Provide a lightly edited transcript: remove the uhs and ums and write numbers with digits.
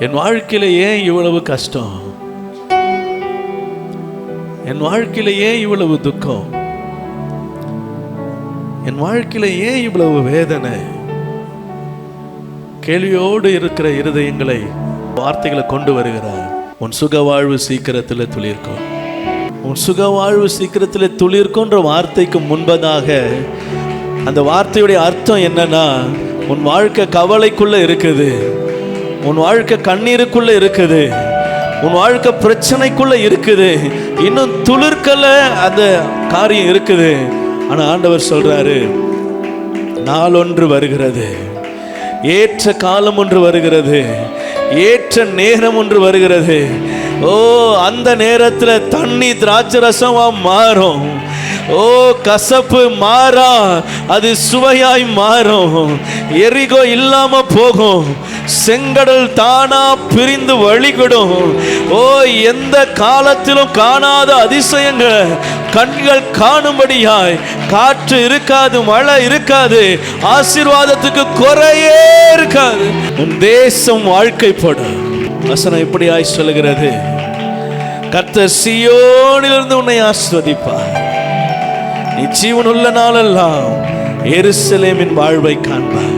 என் வாழ்க்கையில ஏன் இவ்வளவு கஷ்டம்? என் வாழ்க்கையில ஏன் இவ்வளவு துக்கம்? என் வாழ்க்கையில ஏன் இவ்வளவு வேதனை? கேள்வியோடு இருக்கிற இருதயங்களை வார்த்தைகளை கொண்டு வருகிறார். உன் சுக வாழ்வு சீக்கிரத்தில் துளிர்க்கும், உன் சுக வாழ்வு சீக்கிரத்தில் துளிர்க்கும்ன்ற வார்த்தைக்கு முன்பதாக அந்த வார்த்தையுடைய அர்த்தம் என்னன்னா, உன் வாழ்க்கை கவலைக்குள்ள இருக்குது, உன் வாழ்க்கை கண்ணீருக்குள்ள இருக்குது, உன் வாழ்க்கை பிரச்சனைக்குள்ள இருக்குது, இன்னும் துளிர்க்கல அந்த காரியம் இருக்குது. ஆனா ஆண்டவர் சொல்றாரு, நாள் ஒன்று வருகிறது, ஏற்ற காலம் ஒன்று வருகிறது, ஏற்ற நேரம் ஒன்று வருகிறது. ஓ, அந்த நேரத்தில் தண்ணி திராட்சை ரசமா மாறும். ஓ, கசப்பு மாறா, அது சுவையாய் மாறும். எரிகோ இல்லாம போகும், செங்கடல் தானா பிரிந்து வழிவிடும். ஓ, எந்த காலத்திலும் காணாத அதிசயங்கள் கண்கள் காணும்படியாய் காற்று இருக்காது, மழை இருக்காது, ஆசீர்வாதத்துக்கு குறையே இருக்காது. உன் தேசம் வாழ்க்கைப்படும். வசனம் இப்படியாய் சொல்லுகிறது, கர்த்தர் சீயோனிலிருந்து உன்னை ஆசீர்வதிப்பார். நீ ஜீவனுள்ள நாளெல்லாம் எருசலேமின் வாழ்வை காண்பாய்.